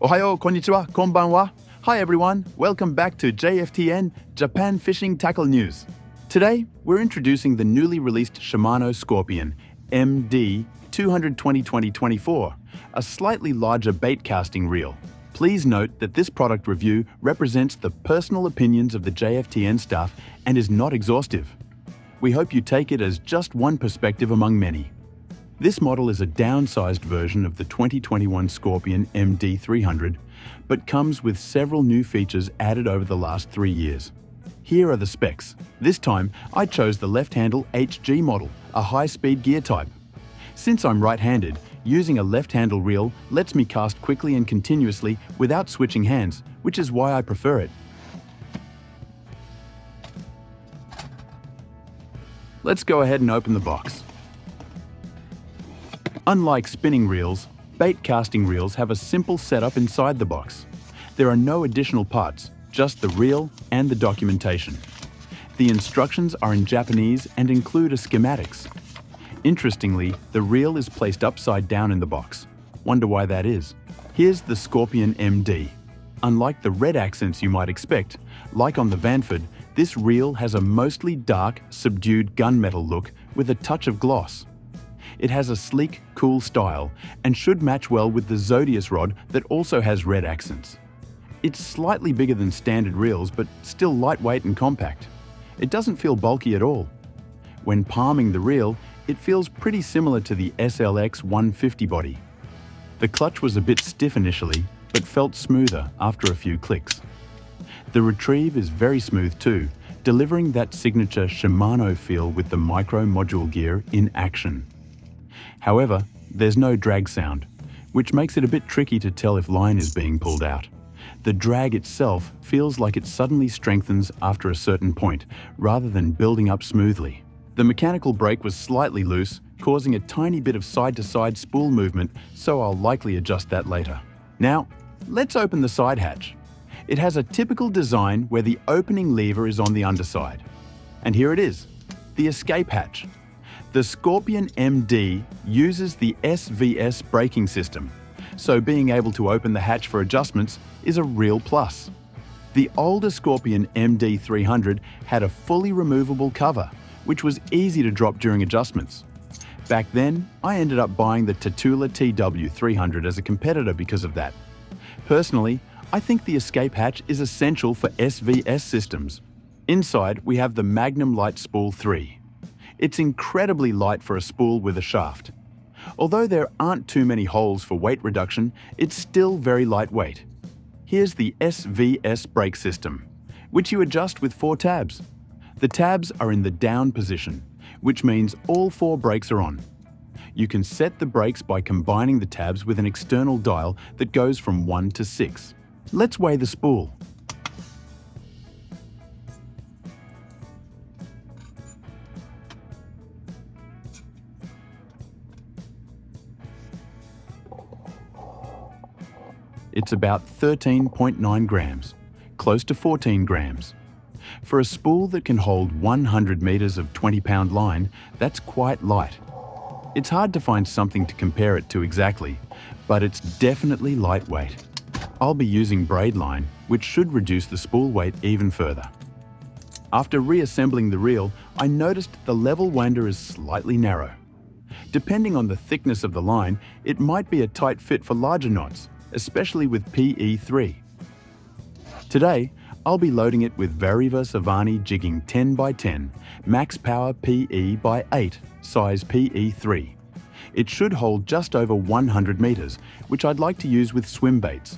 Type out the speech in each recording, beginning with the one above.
Ohayo, konnichiwa, konbanwa. Hi everyone, welcome back to JFTN, Japan Fishing Tackle News. Today, we're introducing the newly released SHIMANO Scorpion MD 220-2024, a slightly larger bait casting reel. Please note that this product review represents the personal opinions of the JFTN staff and is not exhaustive. We hope you take it as just one perspective among many. This model is a downsized version of the 2021 Scorpion MD 300, but comes with several new features added over the last 3 years. Here are the specs. This time, I chose the left-handle HG model, a high-speed gear type. Since I'm right-handed, using a left-handle reel lets me cast quickly and continuously without switching hands, which is why I prefer it. Let's go ahead and open the box. Unlike spinning reels, bait casting reels have a simple setup inside the box. There are no additional parts, just the reel and the documentation. The instructions are in Japanese and include a schematics. Interestingly, the reel is placed upside down in the box. Wonder why that is? Here's the Scorpion MD. Unlike the red accents you might expect, like on the Vanford, this reel has a mostly dark, subdued gunmetal look with a touch of gloss. It has a sleek, cool style and should match well with the Zodius rod that also has red accents. It's slightly bigger than standard reels, but still lightweight and compact. It doesn't feel bulky at all. When palming the reel, it feels pretty similar to the SLX 150 body. The clutch was a bit stiff initially, but felt smoother after a few clicks. The retrieve is very smooth too, delivering that signature Shimano feel with the micro module gear in action. However, there's no drag sound, which makes it a bit tricky to tell if line is being pulled out. The drag itself feels like it suddenly strengthens after a certain point, rather than building up smoothly. The mechanical brake was slightly loose, causing a tiny bit of side-to-side spool movement, so I'll likely adjust that later. Now, let's open the side hatch. It has a typical design where the opening lever is on the underside. And here it is, the escape hatch. The Scorpion MD uses the SVS braking system, so being able to open the hatch for adjustments is a real plus. The older Scorpion MD 300 had a fully removable cover, which was easy to drop during adjustments. Back then, I ended up buying the Tatula TW 300 as a competitor because of that. Personally, I think the escape hatch is essential for SVS systems. Inside, we have the Magnum Light Spool 3. It's incredibly light for a spool with a shaft. Although there aren't too many holes for weight reduction, it's still very lightweight. Here's the SVS brake system, which you adjust with 4 tabs. The tabs are in the down position, which means all 4 brakes are on. You can set the brakes by combining the tabs with an external dial that goes from 1 to 6. Let's weigh the spool. It's about 13.9 grams, close to 14 grams. For a spool that can hold 100 meters of 20-pound line, that's quite light. It's hard to find something to compare it to exactly, but it's definitely lightweight. I'll be using braid line, which should reduce the spool weight even further. After reassembling the reel, I noticed the level wander is slightly narrow. Depending on the thickness of the line, it might be a tight fit for larger knots, especially with PE3. Today, I'll be loading it with VARIVAS AVANI Jigging 10x10, max power PE by 8, size PE3. It should hold just over 100 meters, which I'd like to use with swim baits.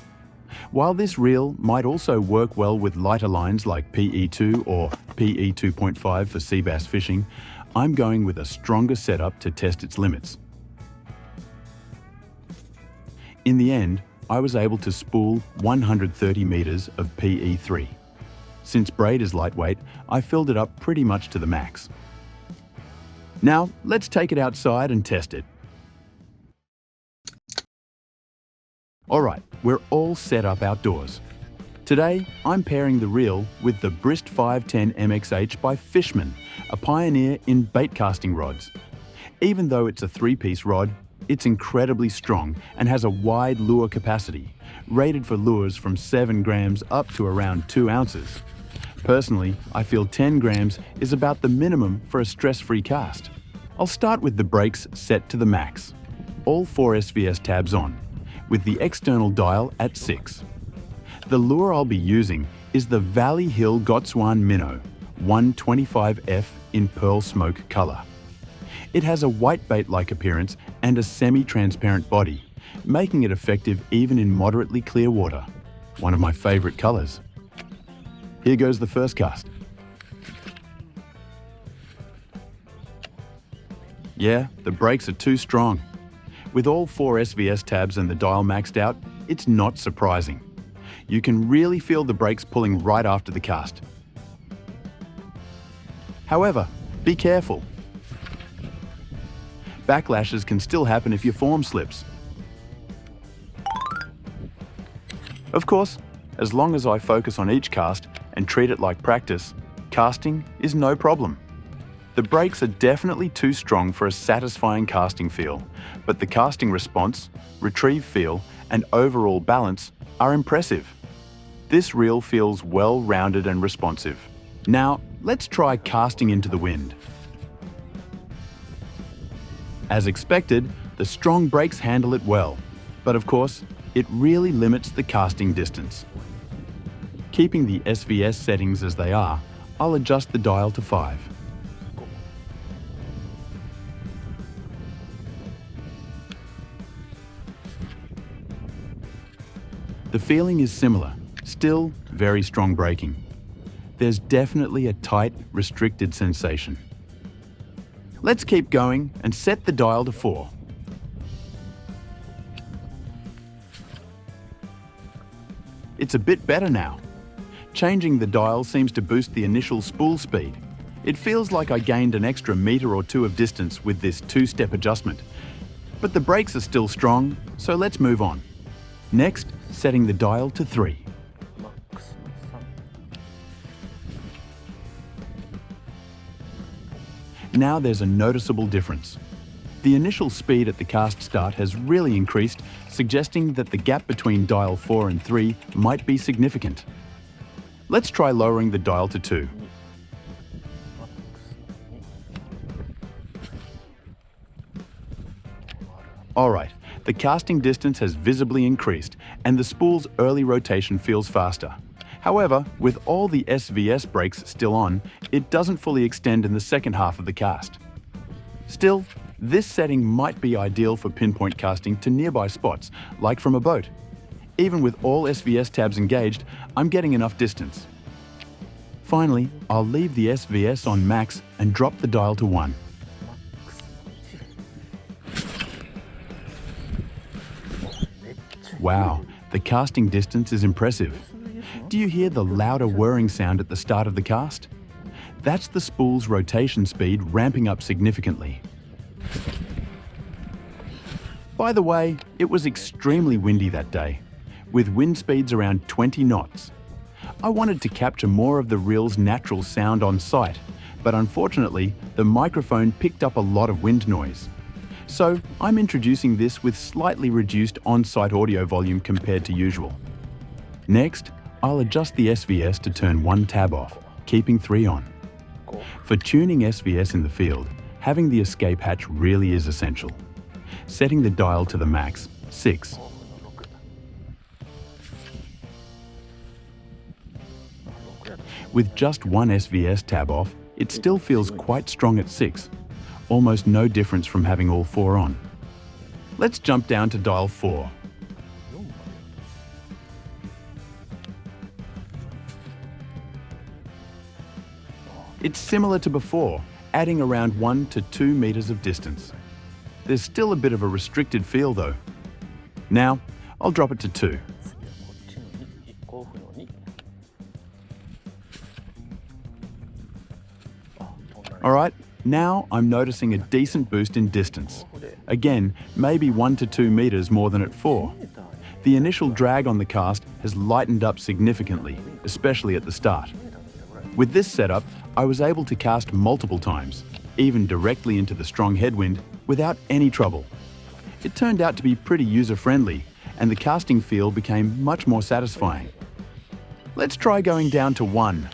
While this reel might also work well with lighter lines like PE2 or PE 2.5 for sea bass fishing, I'm going with a stronger setup to test its limits. In the end, I was able to spool 130 meters of PE3. Since braid is lightweight, I filled it up pretty much to the max. Now, let's take it outside and test it. Alright, we're all set up outdoors. Today, I'm pairing the reel with the Brist 510 MXH by Fishman, a pioneer in baitcasting rods. Even though it's a 3-piece rod, it's incredibly strong and has a wide lure capacity, rated for lures from 7 grams up to around 2 ounces. Personally, I feel 10 grams is about the minimum for a stress-free cast. I'll start with the brakes set to the max. All 4 SVS tabs on, with the external dial at 6. The lure I'll be using is the Valley Hill Gottsuan Minnow 125F in pearl smoke color. It has a white bait-like appearance and a semi-transparent body, making it effective even in moderately clear water. One of my favorite colors. Here goes the first cast. Yeah, the brakes are too strong. With all 4 SVS tabs and the dial maxed out, it's not surprising. You can really feel the brakes pulling right after the cast. However, be careful. Backlashes can still happen if your form slips. Of course, as long as I focus on each cast and treat it like practice, casting is no problem. The brakes are definitely too strong for a satisfying casting feel, but the casting response, retrieve feel, and overall balance are impressive. This reel feels well-rounded and responsive. Now, let's try casting into the wind. As expected, the strong brakes handle it well, but of course, it really limits the casting distance. Keeping the SVS settings as they are, I'll adjust the dial to 5. The feeling is similar, still very strong braking. There's definitely a tight, restricted sensation. Let's keep going and set the dial to 4. It's a bit better now. Changing the dial seems to boost the initial spool speed. It feels like I gained an extra meter or 2 of distance with this 2-step adjustment. But the brakes are still strong, so let's move on. Next, setting the dial to 3. Now there's a noticeable difference. The initial speed at the cast start has really increased, suggesting that the gap between dial 4 and 3 might be significant. Let's try lowering the dial to 2. Alright, the casting distance has visibly increased and the spool's early rotation feels faster. However, with all the SVS brakes still on, it doesn't fully extend in the second half of the cast. Still, this setting might be ideal for pinpoint casting to nearby spots, like from a boat. Even with all SVS tabs engaged, I'm getting enough distance. Finally, I'll leave the SVS on max and drop the dial to 1. Wow, the casting distance is impressive. Do you hear the louder whirring sound at the start of the cast? That's the spool's rotation speed ramping up significantly. By the way, it was extremely windy that day, with wind speeds around 20 knots. I wanted to capture more of the reel's natural sound on site, but unfortunately, the microphone picked up a lot of wind noise. So I'm introducing this with slightly reduced on-site audio volume compared to usual. Next, I'll adjust the SVS to turn 1 tab off, keeping 3 on. For tuning SVS in the field, having the escape hatch really is essential. Setting the dial to the max, 6. With just 1 SVS tab off, it still feels quite strong at 6. Almost no difference from having all 4 on. Let's jump down to dial 4. It's similar to before, adding around 1 to 2 meters of distance. There's still a bit of a restricted feel though. Now, I'll drop it to 2. Alright, now I'm noticing a decent boost in distance. Again, maybe 1 to 2 meters more than at 4. The initial drag on the cast has lightened up significantly, especially at the start. With this setup, I was able to cast multiple times, even directly into the strong headwind, without any trouble. It turned out to be pretty user-friendly, and the casting feel became much more satisfying. Let's try going down to 1.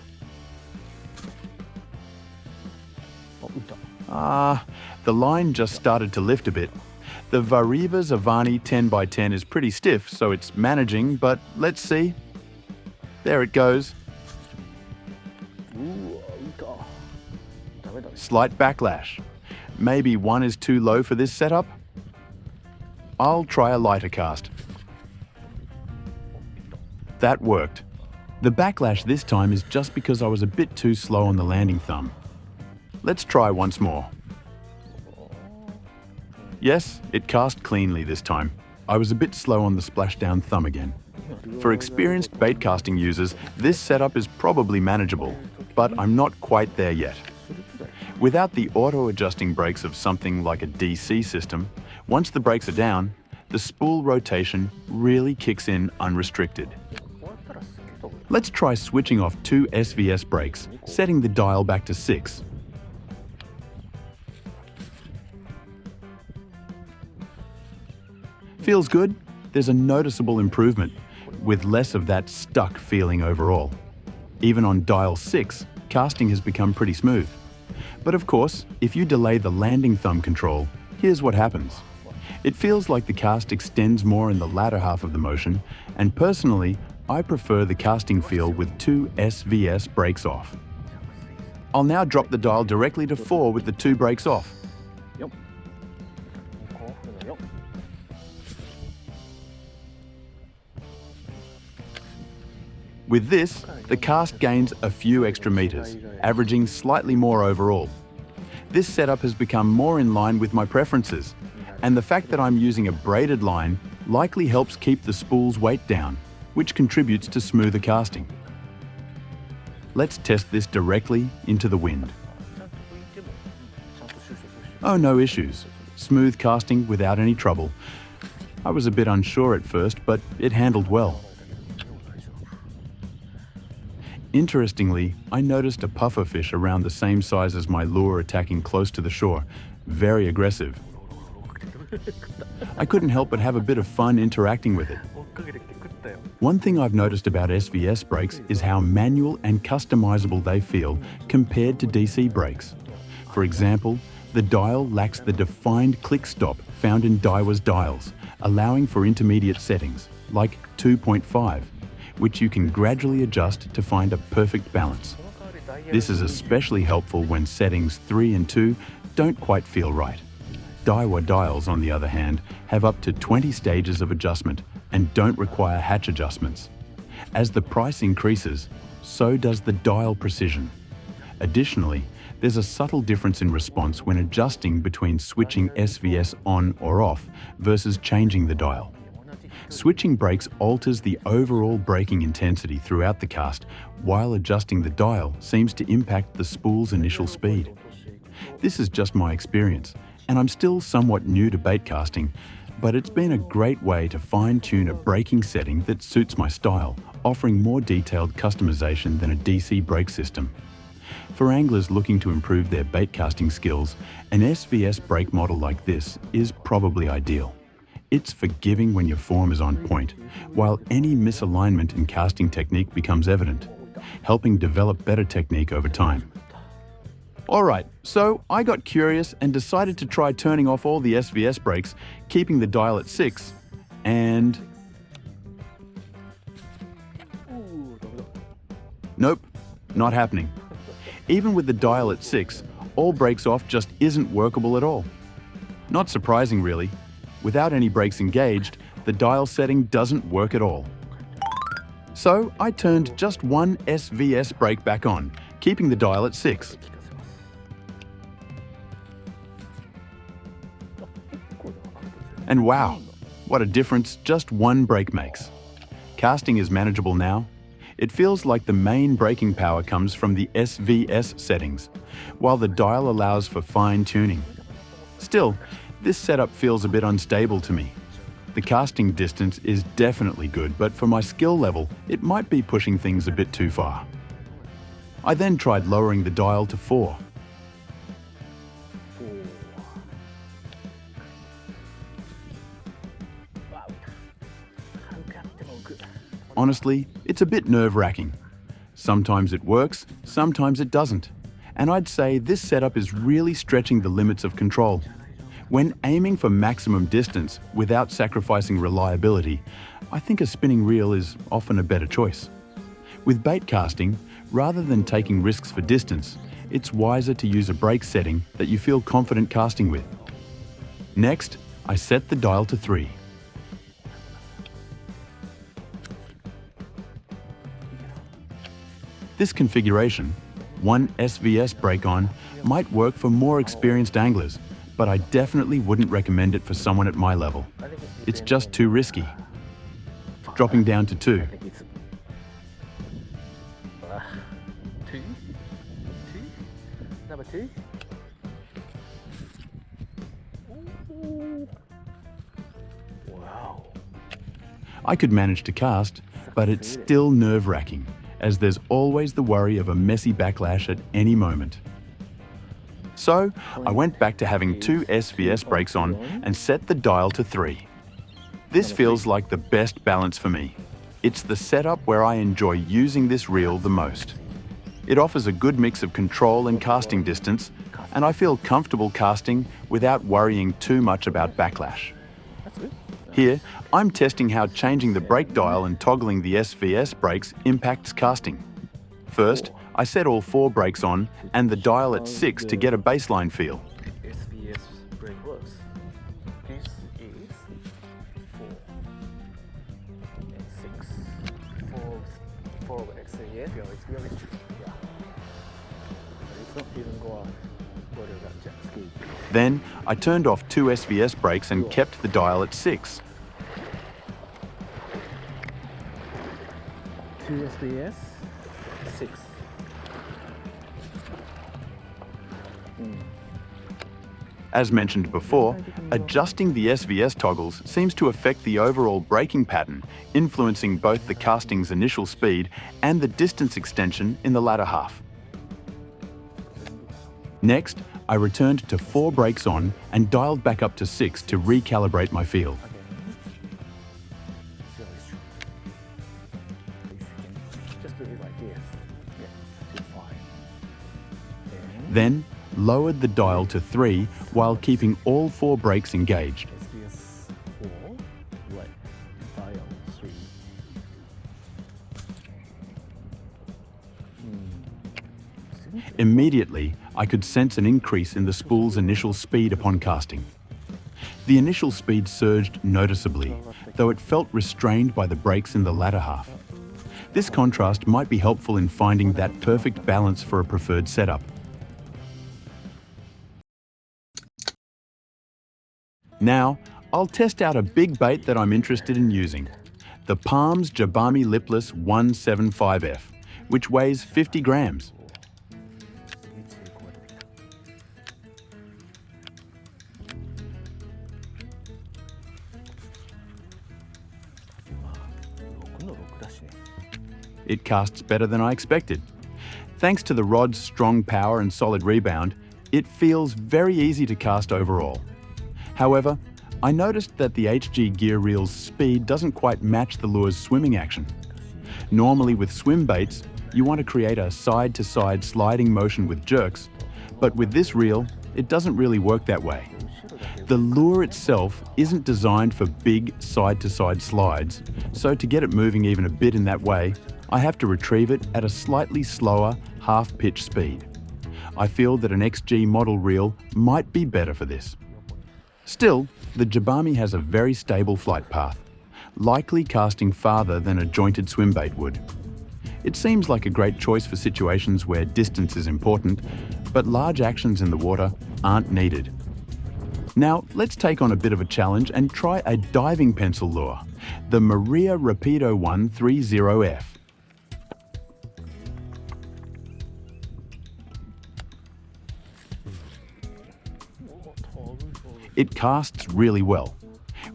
The line just started to lift a bit. The VARIVAS AVANI 10x10 is pretty stiff, so it's managing, but let's see. There it goes. Slight backlash. Maybe 1 is too low for this setup? I'll try a lighter cast. That worked. The backlash this time is just because I was a bit too slow on the landing thumb. Let's try once more. Yes, it cast cleanly this time. I was a bit slow on the splashdown thumb again. For experienced baitcasting users, this setup is probably manageable, but I'm not quite there yet. Without the auto-adjusting brakes of something like a DC system, once the brakes are down, the spool rotation really kicks in unrestricted. Let's try switching off 2 SVS brakes, setting the dial back to 6. Feels good? There's a noticeable improvement, with less of that stuck feeling overall. Even on dial 6, casting has become pretty smooth. But of course, if you delay the landing thumb control, here's what happens. It feels like the cast extends more in the latter half of the motion, and personally, I prefer the casting feel with 2 SVS brakes off. I'll now drop the dial directly to 4 with the 2 brakes off. With this, the cast gains a few extra meters, averaging slightly more overall. This setup has become more in line with my preferences, and the fact that I'm using a braided line likely helps keep the spool's weight down, which contributes to smoother casting. Let's test this directly into the wind. Oh, no issues. Smooth casting without any trouble. I was a bit unsure at first, but it handled well. Interestingly, I noticed a pufferfish around the same size as my lure attacking close to the shore. Very aggressive. I couldn't help but have a bit of fun interacting with it. One thing I've noticed about SVS brakes is how manual and customizable they feel compared to DC brakes. For example, the dial lacks the defined click stop found in Daiwa's dials, allowing for intermediate settings, like 2.5, which you can gradually adjust to find a perfect balance. This is especially helpful when settings 3 and 2 don't quite feel right. Daiwa dials, on the other hand, have up to 20 stages of adjustment and don't require hatch adjustments. As the price increases, so does the dial precision. Additionally, there's a subtle difference in response when adjusting between switching SVS on or off versus changing the dial. Switching brakes alters the overall braking intensity throughout the cast, while adjusting the dial seems to impact the spool's initial speed. This is just my experience, and I'm still somewhat new to baitcasting, but it's been a great way to fine-tune a braking setting that suits my style, offering more detailed customization than a DC brake system. For anglers looking to improve their baitcasting skills, an SVS brake model like this is probably ideal. It's forgiving when your form is on point, while any misalignment in casting technique becomes evident, helping develop better technique over time. Alright, so I got curious and decided to try turning off all the SVS brakes, keeping the dial at 6, and... Nope, not happening. Even with the dial at 6, all brakes off just isn't workable at all. Not surprising really. Without any brakes engaged, the dial setting doesn't work at all. So I turned just one SVS brake back on, keeping the dial at 6. And wow, what a difference just one brake makes. Casting is manageable now. It feels like the main braking power comes from the SVS settings, while the dial allows for fine tuning. Still, this setup feels a bit unstable to me. The casting distance is definitely good, but for my skill level, it might be pushing things a bit too far. I then tried lowering the dial to 4. honestly, it's a bit nerve-wracking. Sometimes it works, sometimes it doesn't. And I'd say this setup is really stretching the limits of control. When aiming for maximum distance without sacrificing reliability, I think a spinning reel is often a better choice. With bait casting, rather than taking risks for distance, it's wiser to use a brake setting that you feel confident casting with. Next, I set the dial to 3. This configuration, one SVS brake on, might work for more experienced anglers, but I definitely wouldn't recommend it for someone at my level. It's just too risky. Dropping down to 2. Number 2. Wow. I could manage to cast, but it's still nerve-wracking, as there's always the worry of a messy backlash at any moment. So, I went back to having 2 SVS brakes on and set the dial to 3. This feels like the best balance for me. It's the setup where I enjoy using this reel the most. It offers a good mix of control and casting distance, and I feel comfortable casting without worrying too much about backlash. Here, I'm testing how changing the brake dial and toggling the SVS brakes impacts casting. First, I set all 4 brakes on and the dial at 6 to get a baseline feel. SVS brake works. This is 4 and 6. 4 SVS. Yeah. It's not even going. Then, I turned off 2 SVS brakes and kept the dial at 6. 2 SVS, 6. As mentioned before, adjusting the SVS toggles seems to affect the overall braking pattern, influencing both the casting's initial speed and the distance extension in the latter half. Next, I returned to 4 brakes on and dialed back up to 6 to recalibrate my feel. Then, lowered the dial to 3 while keeping all 4 brakes engaged. Immediately, I could sense an increase in the spool's initial speed upon casting. The initial speed surged noticeably, though it felt restrained by the brakes in the latter half. This contrast might be helpful in finding that perfect balance for a preferred setup. Now, I'll test out a big bait that I'm interested in using, the Palms Jabami Lipless 175F, which weighs 50 grams. It casts better than I expected. Thanks to the rod's strong power and solid rebound, it feels very easy to cast overall. However, I noticed that the HG gear reel's speed doesn't quite match the lure's swimming action. Normally with swim baits, you want to create a side-to-side sliding motion with jerks, but with this reel, it doesn't really work that way. The lure itself isn't designed for big side-to-side slides, so to get it moving even a bit in that way, I have to retrieve it at a slightly slower, half-pitch speed. I feel that an XG model reel might be better for this. Still, the Jabami has a very stable flight path, likely casting farther than a jointed swim bait would. It seems like a great choice for situations where distance is important, but large actions in the water aren't needed. Now, let's take on a bit of a challenge and try a diving pencil lure, the Maria Rapido 130F. It casts really well.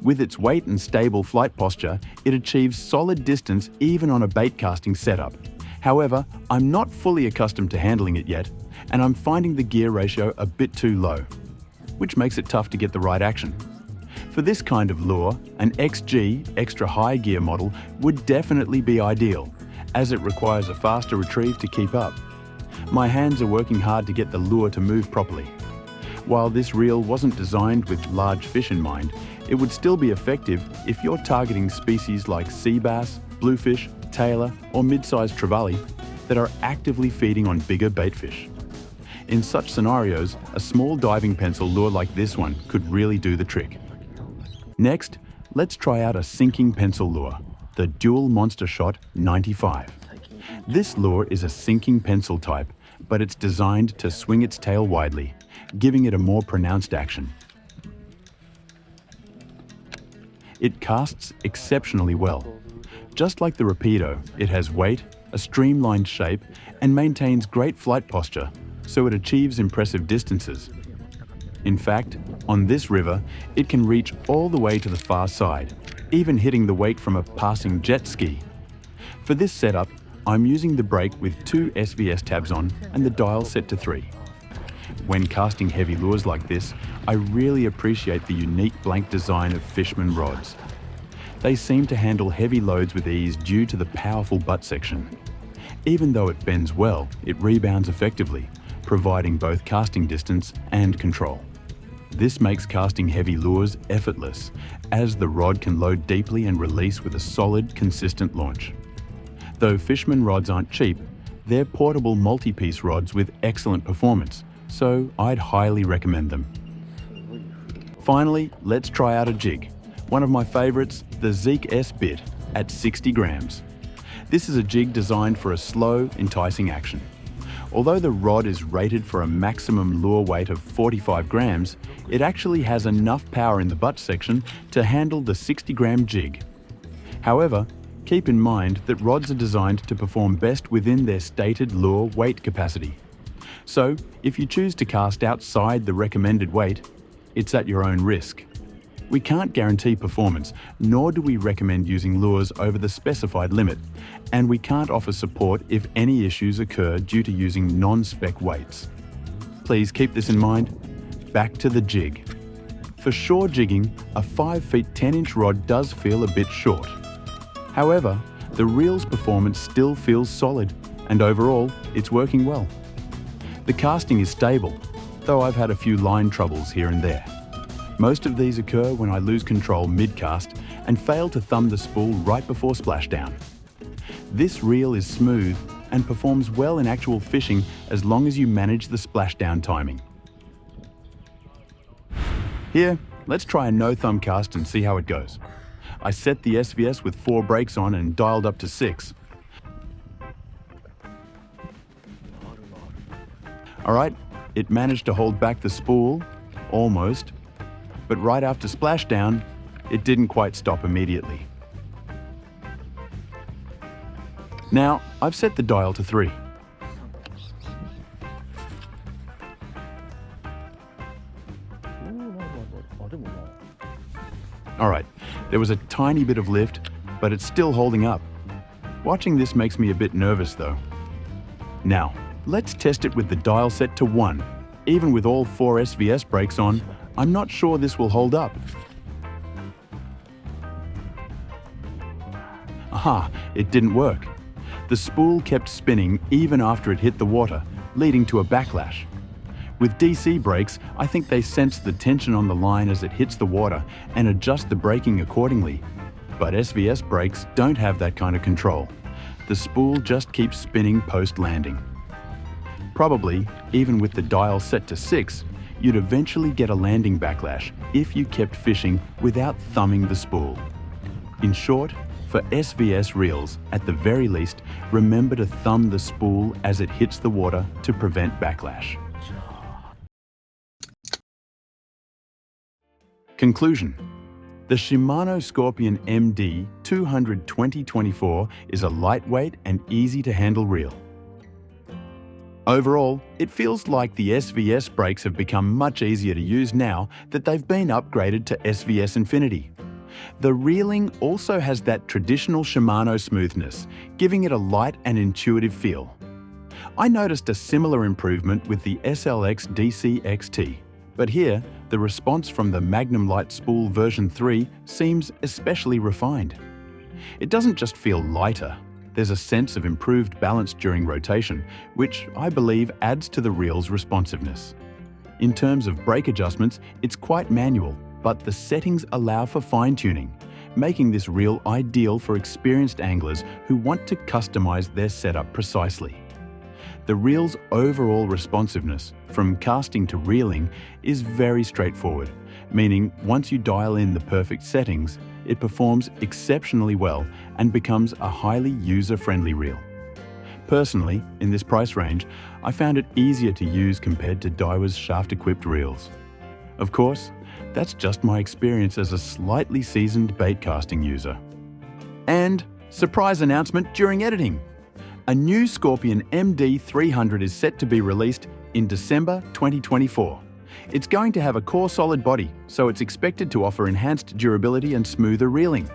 With its weight and stable flight posture, it achieves solid distance even on a bait casting setup. However, I'm not fully accustomed to handling it yet, and I'm finding the gear ratio a bit too low, which makes it tough to get the right action. For this kind of lure, an XG extra high gear model would definitely be ideal, as it requires a faster retrieve to keep up. My hands are working hard to get the lure to move properly. While this reel wasn't designed with large fish in mind, it would still be effective if you're targeting species like sea bass, bluefish, tailor, or mid-sized trevally that are actively feeding on bigger baitfish. In such scenarios, a small diving pencil lure like this one could really do the trick. Next, let's try out a sinking pencil lure, the Duel Monster Shot 95. This lure is a sinking pencil type, but it's designed to swing its tail widely, giving it a more pronounced action. It casts exceptionally well. Just like the Rapido, it has weight, a streamlined shape, and maintains great flight posture, so it achieves impressive distances. In fact, on this river, it can reach all the way to the far side, even hitting the wake from a passing jet ski. For this setup, I'm using the brake with 2 SVS tabs on and the dial set to 3. When casting heavy lures like this, I really appreciate the unique blank design of Fishman rods. They seem to handle heavy loads with ease due to the powerful butt section. Even though it bends well, it rebounds effectively, providing both casting distance and control. This makes casting heavy lures effortless, as the rod can load deeply and release with a solid, consistent launch. Though Fishman rods aren't cheap, they're portable multi-piece rods with excellent performance, so I'd highly recommend them. Finally, let's try out a jig. One of my favorites, the Zeake S-Bit at 60 grams. This is a jig designed for a slow, enticing action. Although the rod is rated for a maximum lure weight of 45 grams, it actually has enough power in the butt section to handle the 60-gram jig. However, keep in mind that rods are designed to perform best within their stated lure weight capacity. So, if you choose to cast outside the recommended weight, it's at your own risk. We can't guarantee performance, nor do we recommend using lures over the specified limit, and we can't offer support if any issues occur due to using non-spec weights. Please keep this in mind. Back to the jig. For shore jigging, a 5 feet 10 inch rod does feel a bit short. However, the reel's performance still feels solid, and overall, it's working well. The casting is stable, though I've had a few line troubles here and there. Most of these occur when I lose control mid-cast and fail to thumb the spool right before splashdown. This reel is smooth and performs well in actual fishing as long as you manage the splashdown timing. Here, let's try a no-thumb cast and see how it goes. I set the SVS with 4 brakes on and dialed up to 6. Alright, it managed to hold back the spool, almost, but right after splashdown, it didn't quite stop immediately. Now, I've set the dial to 3. Alright, there was a tiny bit of lift, but it's still holding up. Watching this makes me a bit nervous though. Now, let's test it with the dial set to 1. Even with all 4 SVS brakes on, I'm not sure this will hold up. Aha, it didn't work. The spool kept spinning even after it hit the water, leading to a backlash. With DC brakes, I think they sense the tension on the line as it hits the water and adjust the braking accordingly. But SVS brakes don't have that kind of control. The spool just keeps spinning post-landing. Probably, even with the dial set to 6, you'd eventually get a landing backlash if you kept fishing without thumbing the spool. In short, for SVS reels, at the very least, remember to thumb the spool as it hits the water to prevent backlash. Conclusion. The SHIMANO Scorpion MD 200/2024 is a lightweight and easy to handle reel. Overall, it feels like the SVS brakes have become much easier to use now that they've been upgraded to SVS Infinity. The reeling also has that traditional Shimano smoothness, giving it a light and intuitive feel. I noticed a similar improvement with the SLX DC XT. But here, the response from the Magnum Light Spool version 3 seems especially refined. It doesn't just feel lighter, there's a sense of improved balance during rotation, which I believe adds to the reel's responsiveness. In terms of brake adjustments, it's quite manual, but the settings allow for fine-tuning, making this reel ideal for experienced anglers who want to customize their setup precisely. The reel's overall responsiveness, from casting to reeling, is very straightforward, meaning once you dial in the perfect settings, it performs exceptionally well and becomes a highly user-friendly reel. Personally, in this price range, I found it easier to use compared to Daiwa's shaft-equipped reels. Of course, that's just my experience as a slightly seasoned baitcasting user. And surprise announcement during editing! A new Scorpion MD 300 is set to be released in December 2024. It's going to have a core solid body, so it's expected to offer enhanced durability and smoother reeling.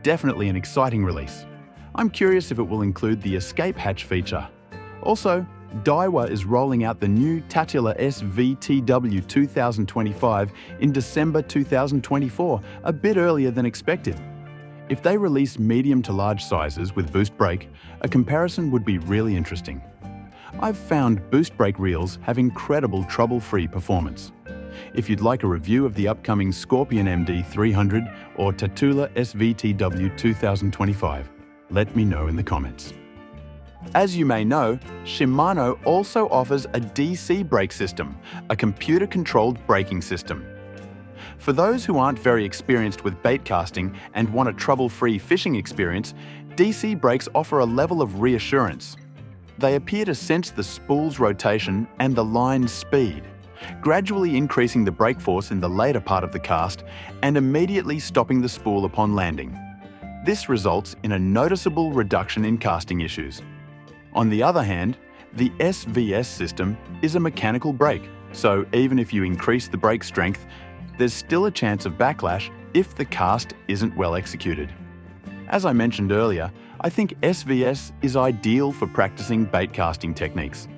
Definitely an exciting release. I'm curious if it will include the escape hatch feature. Also, Daiwa is rolling out the new Tatula SVTW 2025 in December 2024, a bit earlier than expected. If they release medium to large sizes with boost brake, a comparison would be really interesting. I've found boost brake reels have incredible trouble-free performance. If you'd like a review of the upcoming Scorpion MD 300 or Tatula SVTW 2025, let me know in the comments. As you may know, Shimano also offers a DC brake system, a computer-controlled braking system. For those who aren't very experienced with bait casting and want a trouble-free fishing experience, DC brakes offer a level of reassurance. They appear to sense the spool's rotation and the line's speed, gradually increasing the brake force in the later part of the cast and immediately stopping the spool upon landing. This results in a noticeable reduction in casting issues. On the other hand, the SVS system is a mechanical brake, so even if you increase the brake strength, there's still a chance of backlash if the cast isn't well executed. As I mentioned earlier, I think SVS is ideal for practicing bait casting techniques.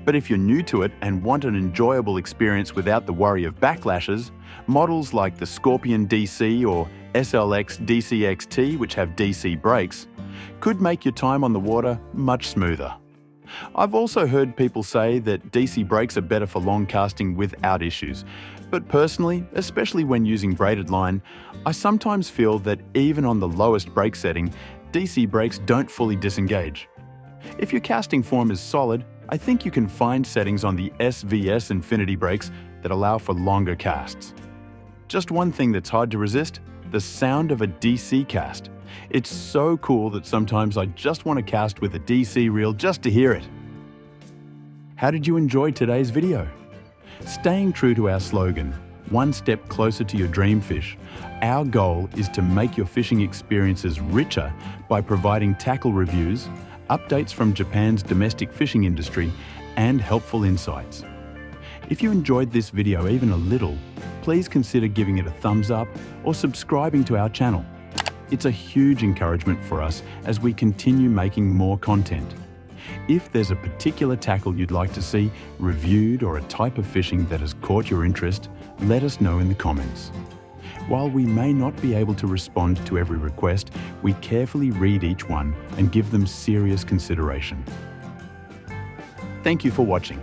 But if you're new to it and want an enjoyable experience without the worry of backlashes, models like the Scorpion DC or SLX DC XT, which have DC brakes, could make your time on the water much smoother. I've also heard people say that DC brakes are better for long casting without issues, but personally, especially when using braided line, I sometimes feel that even on the lowest brake setting, DC brakes don't fully disengage. If your casting form is solid, I think you can find settings on the SVS Infinity brakes that allow for longer casts. Just one thing that's hard to resist, the sound of a DC cast. It's so cool that sometimes I just want to cast with a DC reel just to hear it. How did you enjoy today's video? Staying true to our slogan, one step closer to your dream fish, our goal is to make your fishing experiences richer by providing tackle reviews, updates from Japan's domestic fishing industry, and helpful insights. If you enjoyed this video even a little, please consider giving it a thumbs up or subscribing to our channel. It's a huge encouragement for us as we continue making more content. If there's a particular tackle you'd like to see reviewed or a type of fishing that has caught your interest, let us know in the comments. While we may not be able to respond to every request, we carefully read each one and give them serious consideration. Thank you for watching.